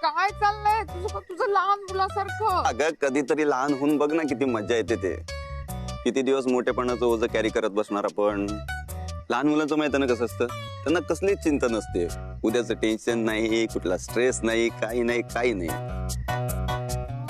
काय चाललंय तुझं लहान मुलासारखं? अगं कधीतरी लहान होऊन बघ ना, किती मजा येते ते. किती दिवस मोठेपणाचं ओझं कॅरी करत बसणार आपण. लहान मुलांचं माहिती ना कसं असतं, त्यांना कसलीच चिंता नसते. उद्याचं टेन्शन नाही, कुठला स्ट्रेस नाही, काही नाही काही नाही.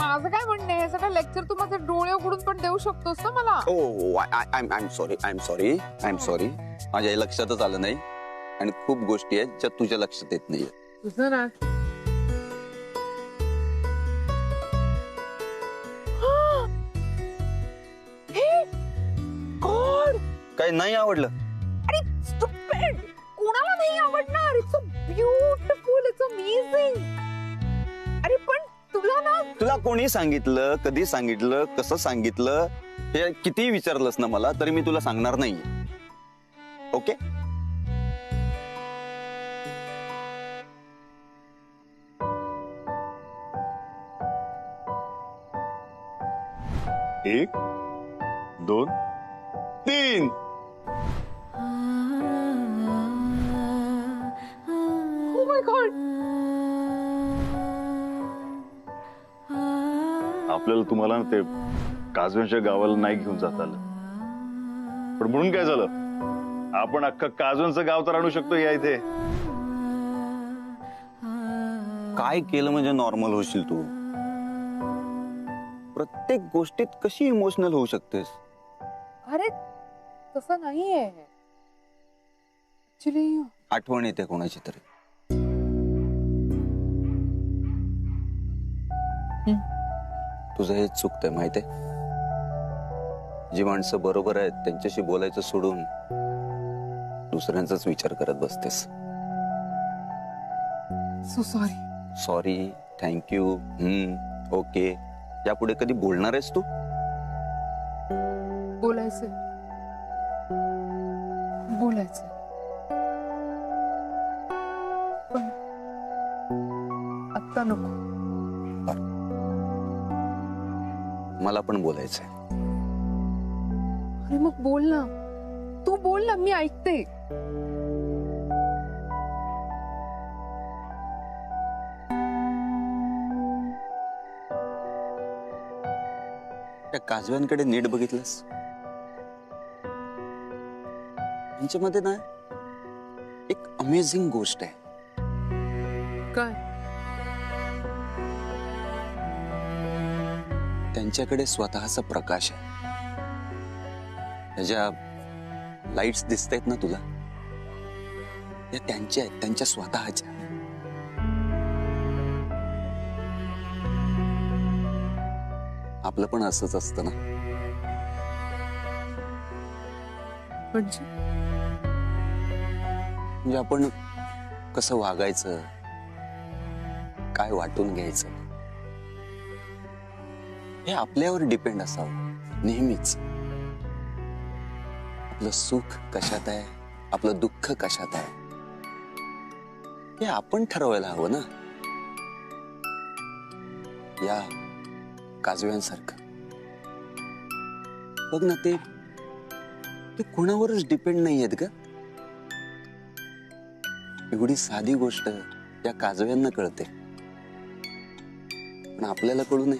माझं काय म्हणणं आहे, सगळं लेक्चर तू माझे डोळे उघडून पण देऊ शकतोस ना मला? ओ आय एम सॉरी. माझ्या लक्षातच आलं नाही आणि खूप गोष्टी आहेत ज्या तुझ्या लक्षात येत नाहीये. तुझं ना काही नाही आवडलं? अरे स्टुपिड, कोणाला नाही आवडणार? It's so beautiful, it's amazing. अरे पण तुला कोणी सांगितलं, कधी सांगितलं, कसं सांगितलं, हे किती विचारलंस ना मला, तरी मी तुला सांगणार नाहीये. ओके? एक, दोन, तीन. Oh my God. आपल्याला तुम्हाला ना ते काजव्यांच्या गावाला नाही घेऊन जात आलं, पण म्हणून काय झालं, आपण अख्खं काजव्यांचं गाव तर आणू शकतो या इथे. काय केलं म्हणजे नॉर्मल होशील तू? प्रत्येक गोष्टीत कशी इमोशनल होऊ शकतेस? अरे तसं नाहीये ऍक्च्युली. आठवण येते कोणाची तरी. तुझं हेच चुकतंय माहितीये. जी माणसं बरोबर आहेत त्यांच्याशी बोलायचं सोडून दुसऱ्यांचाच विचार करत बसतेस. So sorry. Sorry, thank you, okay, यापुढे कधी बोलणार आहेस तू? बोलायचं पण आता नको. मला पण बोलायचंय. अरे मग बोल ना, तू बोल ना, मी ऐकते. त्या काजव्यांकडे नीट बघितलंस? त्यांच्यामध्ये ना एक अमेझिंग गोष्ट आहे. काय? त्यांच्याकडे स्वतःचा प्रकाश आहे. त्याच्या लाईट्स दिसतायत ना तुला, या त्यांच्या आहेत, त्यांच्या स्वतःच्या. आपलं पण असंच असतं ना. म्हणजे आपण कसं वागायचं, काय वाटून घ्यायचं, हे आपल्यावर डिपेंड असावं नेहमीच. आपलं सुख कशात आहे, आपलं दुःख कशात आहे, हे आपण ठरवायला हवं ना. या काजव्यांसारखं बघ ना, ते कोणावरच डिपेंड नाही आहेत ग. एवढी साधी गोष्ट या काजव्यांना कळते, पण आपल्याला कळू नये.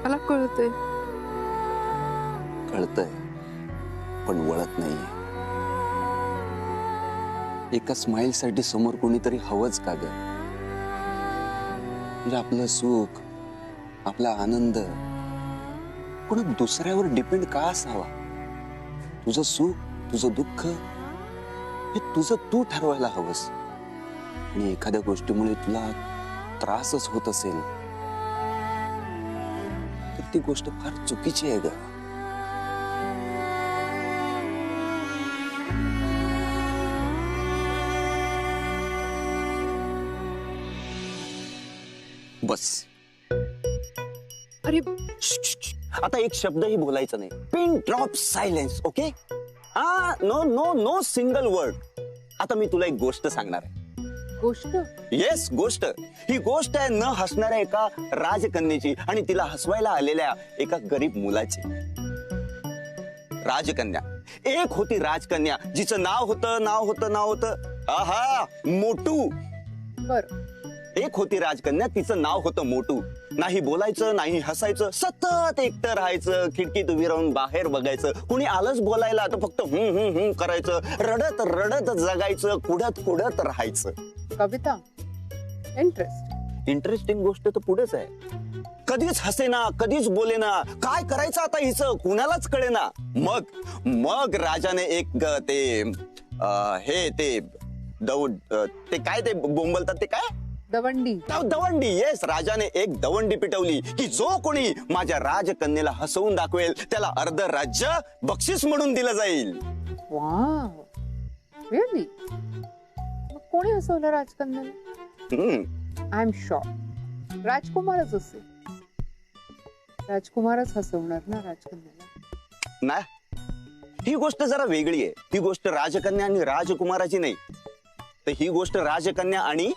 मला कळतंय पण वळत नाहीये. एका स्माइल साठी समोर कोणीतरी हवंच का ग? म्हणजे आपलं सुख, आपला आनंद कोणा दुसऱ्यावर डिपेंड का असावा? तुझं सुख, तुझं दुःख हे तुझं तू ठरवायला हवंस. आणि एखाद्या गोष्टीमुळे तुला त्रासच होत असेल तर ती गोष्ट फार चुकीची आहे ग. बस. अरे आता एक शब्दही बोलायचा नाही. Pin drop silence. Okay? No no no single word. आता मी तुला एक गोष्ट सांगणार आहे. गोष्ट? येस, गोष्ट. ही गोष्ट आहे न हसणाऱ्या एका राजकन्येची आणि तिला हसवायला आलेल्या एका गरीब मुलाची. राजकन्या एक होती राजकन्या जिचं नाव होतं आहा मोटू. बर. एक होती राजकन्या तिचं नाव होतं मोटू. नाही बोलायचं नाही हसायचं, सतत एकटं राहायचं, खिडकीत उभी राहून बाहेर बघायचं. कुणी आलंच बोलायला तर फक्त करायचं, रडत रडत जगायचं, कुडत राहायचं. कविता इंटरेस्टिंग गोष्ट तर पुढेच आहे. कधीच हसेना, कधीच बोलेना. काय करायचं आता हिचं कुणालाच कळेना. मग राजाने एक ते काय ते बोंबलतात ते काय दवंडी. येस, राजाने एक दवंडी पिटवली की जो कोणी माझ्या राजकन्येला हसवून दाखवेल त्याला अर्ध राज्य बक्षीस म्हणून दिलं जाईल. Wow, really? मग कोणी हसवलं राजकन्याला? आय एम शुअर राजकुमारच असेल. राजकुमारच हसवणार ना राजकन्याला. ना, ही गोष्ट जरा वेगळी आहे. ही गोष्ट राजकन्या आणि राजकुमाराची नाही, तर ही गोष्ट राजकन्या आणि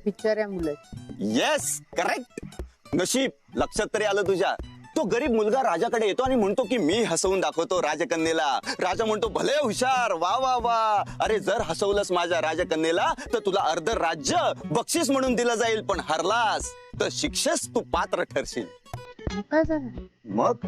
बिचाऱ्या मुलाची. Yes, correct. नशीब, लक्षात तरी आलं तुझ्या. तो गरीब मुलगा राजाकडे येतो आणि म्हणतो की मी हसवून दाखवतो राजकन्येला. राजा म्हणतो भले हुशार, वा वा वा. अरे जर हसवलंस माझ्या राजकन्येला तर तुला अर्ध राज्य बक्षीस म्हणून दिलं जाईल, पण हरलास तर शिक्षेस तू पात्र ठरशील. काय झालं मग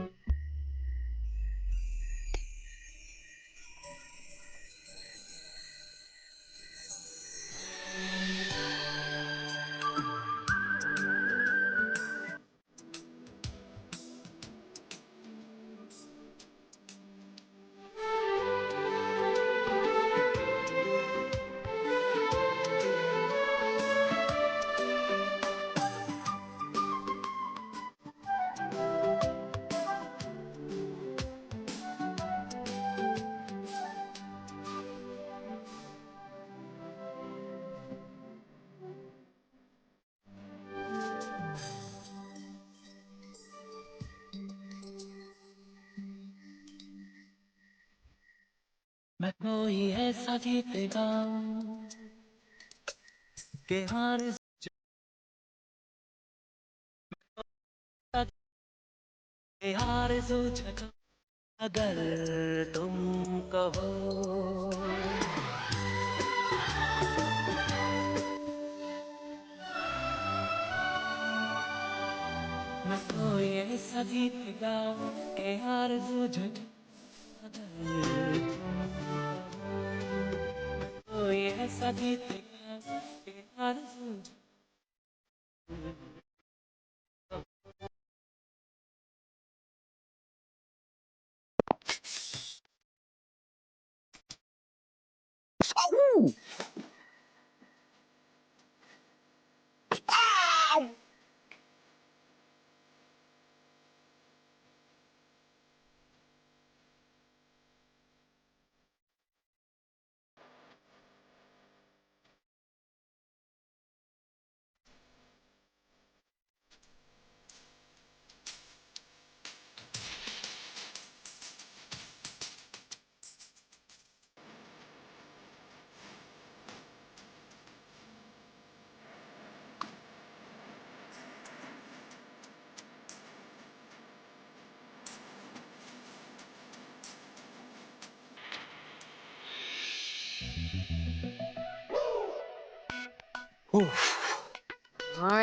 मैं कोई ऐसा गीत गाऊं कि आरज़ू जगा अगर तुम कहो. मैं कोई ऐसा गीत गाऊं कि आरज़ू जगा ऐसा गीत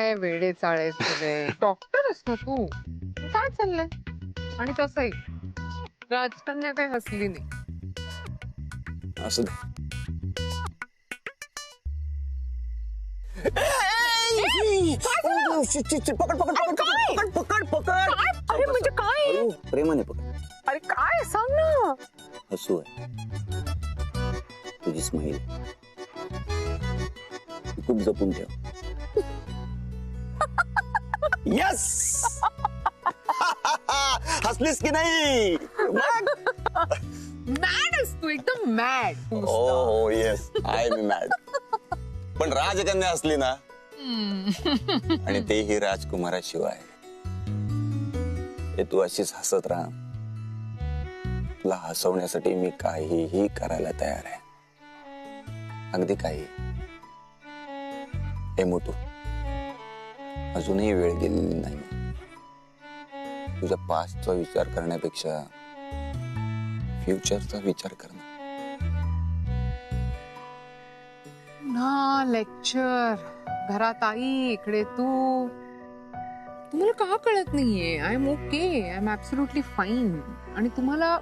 काय वेडे चाळे तुझे. डॉक्टर असतो तू. काय चाललंय? आणि तसंही राजकन्या काही हसली नाही. असं पकड. अरे म्हणजे काय? प्रेमाने पकड. अरे काय सांग ना. हसू आहे तुझी स्माईल, खूप जपून ठेव. यस. हसलीस की नाही? मॅड आहेस तू, एकदम मॅड. हो येस, आय एम मॅड. पण राजकन्या असली ना, आणि तेही राजकुमाराशिवाय, हे तू अशीच हसत राहा. तुला हसवण्यासाठी मी काहीही करायला तयार आहे, अगदी काही. हे मोटू, अजूनही वेळ गेलेली नाही. तुझ्या पास्टचा विचार करण्यापेक्षा फ्युचरचा विचार कर ना. ना लेक्चर, घरात आई, इकडे तू. तुम्हाला का कळत नाहीये? I am okay, I am absolutely fine. आणि तुम्हाला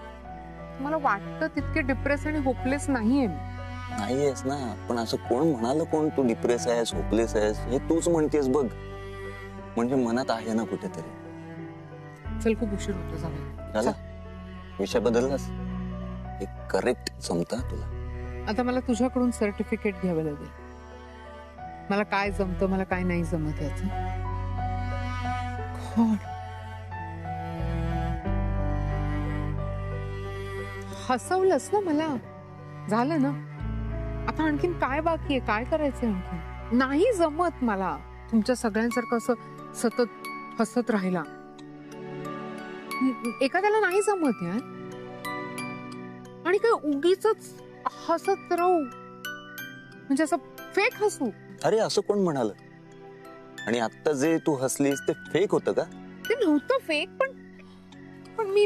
वाटतं तितके डिप्रेस आणि होपलेस नाहीये मी. नाहीयेस ना, पण असं कोण म्हणाल, कोण तू डिप्रेस आहेस, होपलेस आहेस, हे तूच म्हणतेस बघ. म्हणजे मनात आहे ना कुठेतरी. चल, खूप उशीर होतो. झाला विषय बदललास. हे करेक्ट जमता तुला. आता मला तुझ्याकडून सर्टिफिकेट घ्यावं लागेल. मला काय जमतं, मला काय नाही जमत याचं. God. हसवलंस ना मला. झालं ना. आता आणखीन काय बाकी आहे? काय करायचंय आणखीन? नाही जमत मला तुमच्या सगळ्यांसारखं असं सतत हसत राहिला. एखाद्याला नाही जमत यार. आणि काय उगीच हसत राहू, म्हणजे असं फेक हसू. अरे असं कोण म्हणाल? आणि आता जे तू हसलीस ते फेक होतं का? ते नव्हतं फेक, पण मी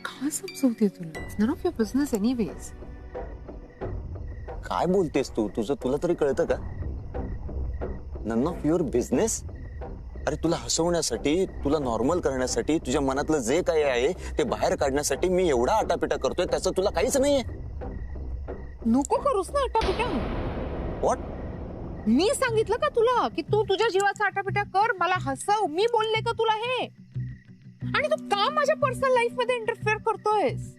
का समजवते तुला? None of your business anyways. काय बोलतेस तू? तुझं तुला तरी कळतं का? None of your business? अरे तुला हसवण्यासाठी, तुला नॉर्मल करण्यासाठी, तुझ्या मनातलं जे काही आहे ते बाहेर काढण्यासाठी मी एवढा आटापिटा करतोय, त्याचं तुला काहीच नाहीये. नको करूस ना आटापिटा. व्हॉट? मी सांगितलं का तुला की तू तुझ्या जीवाचा आटापिटा कर, मला हसव? मी बोलले का तुला हे? आणि तू का माझ्या पर्सनल लाईफ मध्ये इंटरफेअर करतोयस?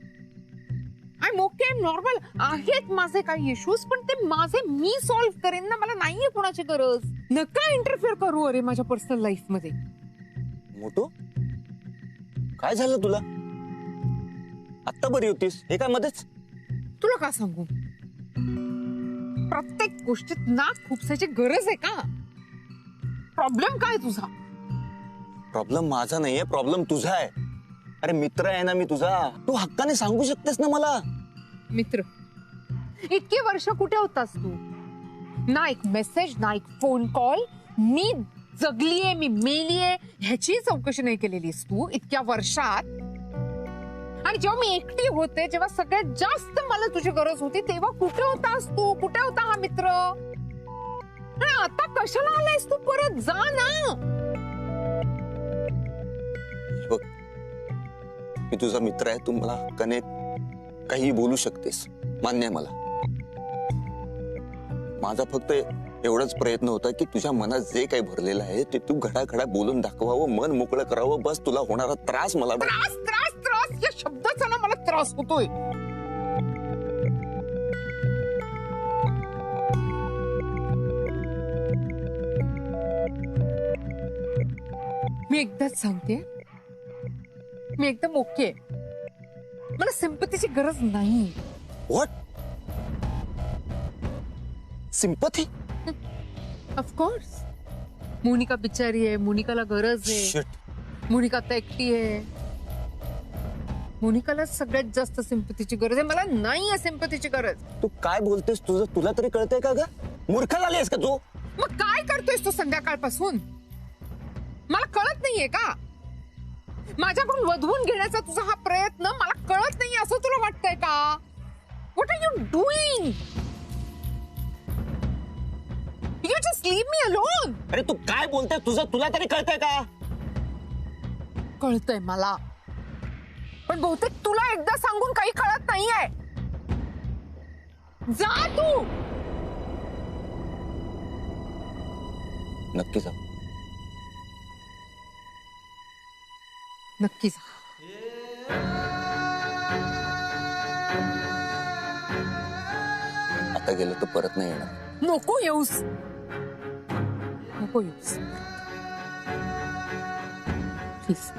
I am okay, I am normal. आहेत माझे काही इश्यूज, पण ते माझे मी सॉल्व्ह करेन ना. मला नाहीये कोणाची गरज. नका इंटरफेअर करू अरे माझ्या पर्सनल लाईफ मध्ये. मोटू, काय झालं तुला? आत्ता बरी होतीस, हे काय मध्येच? तुला का सांगू? प्रत्येक गोष्टीत नाक खुपसायची गरज आहे का? प्रॉब्लेम काय तुझा? प्रॉब्लेम माझा नाहीये, प्रॉब्लेम तुझा आहे. अरे मित्र आहे ना मी तुझा. तू हक्काने सांगू शकतेस ना मला. मित्र? इतकी वर्ष कुठे होतास तू? ना एक मेसेज, ना एक फोन कॉल. मी जगलीये, मी मेलीये ह्याची चौकशी नाही केलेलीस तू इतक्या वर्षात. आणि जेव्हा मी एकटी होते, जेव्हा सगळ्यात जास्त मला तुझी गरज होती, तेव्हा कुठे होतास तू? कुठे होता हा मित्र? आणि आता कशाला आलायस तू परत? जा ना. बघ, मी तुझा मित्र आहे, तू मला हक्काने काही बोलू शकतेस, मान्य आहे मला. माझा फक्त एवढाच प्रयत्न होता की तुझ्या मनात जे काही भरलेलं आहे ते तू घडाघडा बोलून दाखवावं, मन मोकळं करावं. बस तुला होणारा त्रास मला त्रास त्रास त्रास या शब्दाचा ना मला त्रास होतोय. मी एकदाच सांगते, मी एकदम ओके. मला सिंपतीची गरज नाही. व्हॉट? सिंपथी? ऑफकोर्स. मोनिका बिचारी आहे, मोनिकाला गरज आहे. शिट. मोनिका आता एकटी आहे. मोनिकाला सगळ्यात जास्त सिंपतीची गरज आहे. मला नाही आहे सिंपतीची गरज. तू काय बोलतेस? तुझं तुला तरी कळतंय का ग? मूर्ख झालीस का तू? मग काय करतोयस तू संध्याकाळपासून? मला कळत नाहीये का? माझ्याकडून वधवून घेण्याचा तुझा हा प्रयत्न मला कळत नाही असं तुला वाटतंय का? What are you doing? You just leave me alone. अरे तू काय बोलतेस? तुझं तुला तरी कळतंय का? कळतंय मला, पण बहुतेक तुला एकदा सांगून काही कळत नाहीये. जा तू. नक्की जा. नक्की जा. आता गेलं तर परत नाही येणार. नको येऊस. नको येऊस प्लीज.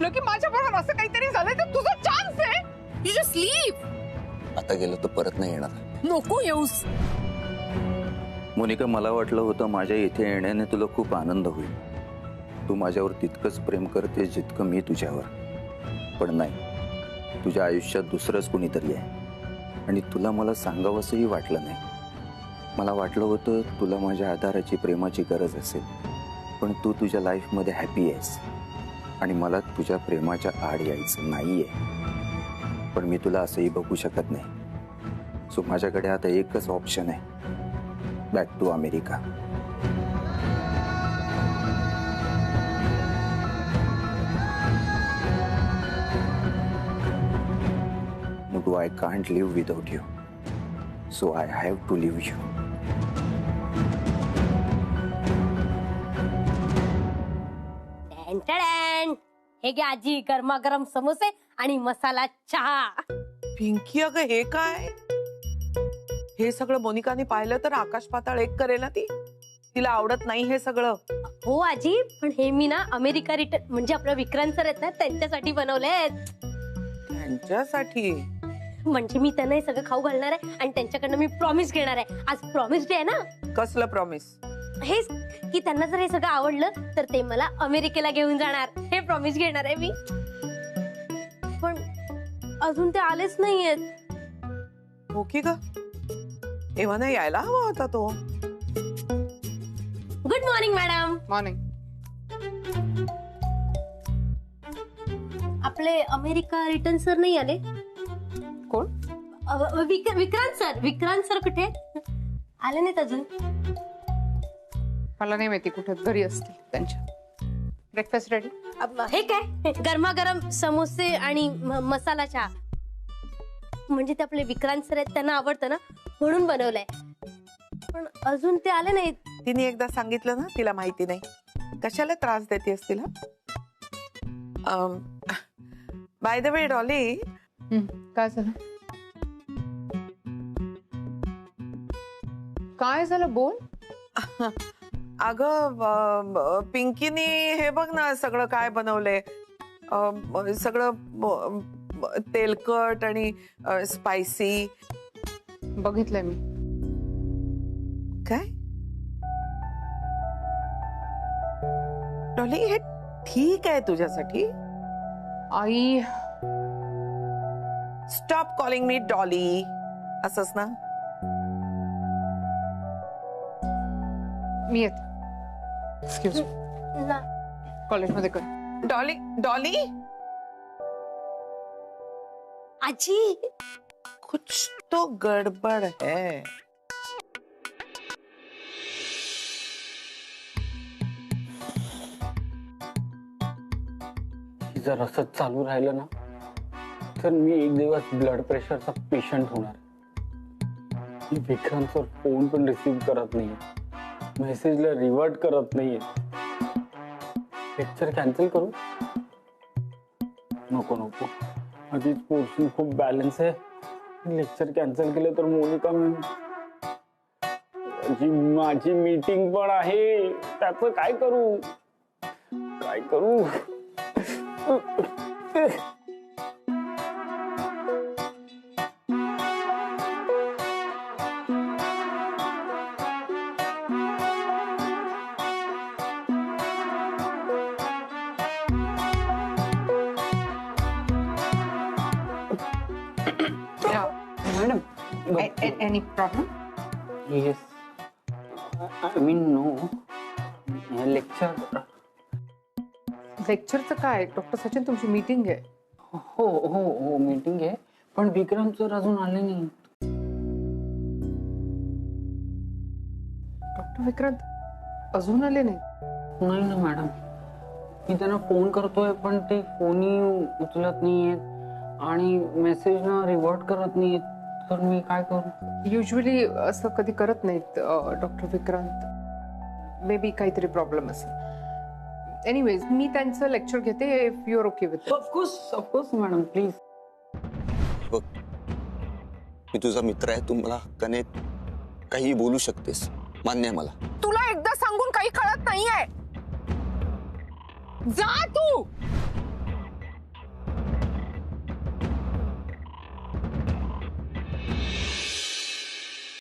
वाटलं की माझ्या बरोबर असं काहीतरी झालं तर तुझा चान्स आहे. You just leave. आता गेलो तर परत नाही येणार. नको येऊस. मोनिका, मला वाटलं होतं माझ्या इथे येण्याने तुला खूप आनंद होईल. तू माझ्यावर तितकंच प्रेम करते जितकं मी तुझ्यावर. पण नाही, तुझ्या आयुष्यात दुसरंच कुणीतरी आहे आणि तुला मला सांगावंसंही वाटलं नाही. मला वाटलं होतं तुला माझ्या आधाराची प्रेमाची गरज असेल, पण तू तुझ्या लाईफमध्ये हॅपी आहेस आणि मला तुझ्या प्रेमाच्या आड यायचं नाहीये. पण मी तुला असंही बघू शकत नाही. सो माझ्याकडे आता एकच ऑप्शन आहे, back to America. Mugu, I can't live without you. So I have to leave you. टॅन. हे घ्या आजी, गरमागरम समोसे आणि मसाला चहा. पिंकी, अगं हे काय? हे सगळं मोनिकाने पाहिलं तर आकाश पाताळ एक करेल ना ती. तिला आवडत नाही हे सगळं. हो आजी, पण हे मी ना अमेरिका रिटर्न म्हणजे आपलं विक्रांत सर आहेत ना त्यांच्यासाठी बनवले. त्यांच्यासाठी? म्हणजे मी त्यांना हे सगळं खाऊ घालणार आहे आणि त्यांच्याकडनं मी प्रॉमिस घेणार आहे. आज प्रॉमिस डे आहे ना. कसलं प्रॉमिस? हेच की त्यांना जर हे सगळं आवडलं तर ते मला अमेरिकेला घेऊन जाणार. हे प्रॉमिस घेणार आहे मी. पण अजून ते आलेच नाहीयेत. हो की ग? तेव्हा नाही यायला हवा होता तो. Good morning madam. मॉर्निंग. आपले अमेरिका रिटर्न सर नाही आले. कोण? विक्रांत सर कुठे आले नाहीत अजून. मला नाही माहिती, कुठे घरी असतील त्यांच्या. Breakfast ready? हे काय गरमागरम समोसे आणि मसाला चहा. म्हणजे ते आपले विक्रांत सर आहेत, त्यांना आवडतं ना म्हणून बनवलंय. पण अजून ते आले नाहीत. तिने एकदा सांगितलं ना तिला माहिती नाही. कशाला त्रास देतेस तिला? बाय द वे डॉली, काय झालं? काय झालं बोल. अगं पिंकीने हे बघ ना सगळं काय बनवलंय. सगळं तेलकट आणि स्पायसी. बघितलंय मी. काय डॉली, हे ठीक आहे तुझ्यासाठी? आई, स्टॉप कॉलिंग मी डॉली. असंच ना? मी येते. एक्सक्यूज मी, कॉलेजमध्ये कर. डॉली, डॉली आजी, कुछ तो गड़बड़ है. जर असंच चालू राहिलं ना तर मी एक दिवस ब्लड प्रेशरचा पेशंट होणार. विक्रांत सर फोन पण रिसीव्ह करत नाहीये, मेसेजला रिवर्ट करत नाहीये. लेक्चर कॅन्सल करू? नको नको, आधीच पोर्शन खूप बॅलन्स आहे. लेक्चर कॅन्सल केलं तर मोनिका माझी मीटिंग पण आहे, त्याचं काय करू काय करू? Madam, Any problem? yes. I mean, no. Lecture. लेक्चरचं काय? डॉक्टर सचिन, तुमची मीटिंग आहे. हो हो हो मीटिंग आहे, पण विक्रांत सर अजून आले नाही. डॉक्टर विक्रांत अजून आले नाही? नाही ना मॅडम, मी त्यांना फोन करतोय पण ते फोनही उचलत नाहीयेत आणि मेसेज ना रिवर्ट करत नाहीयेत. तर मी काय करू? युजली असं कधी करत नाहीत डॉक्टर विक्रांत. मे बी काहीतरी प्रॉब्लेम असेल. एनिवेज, मी त्यांचं लेक्चर घेते if you are okay with. Of course madam, please. बघ, मी तुझा मित्र आहे, तू मला हक्काने काही बोलू शकतेस, मान्य आहे मला. तुला एकदा सांगून काही कळत नाहीये. जा तू.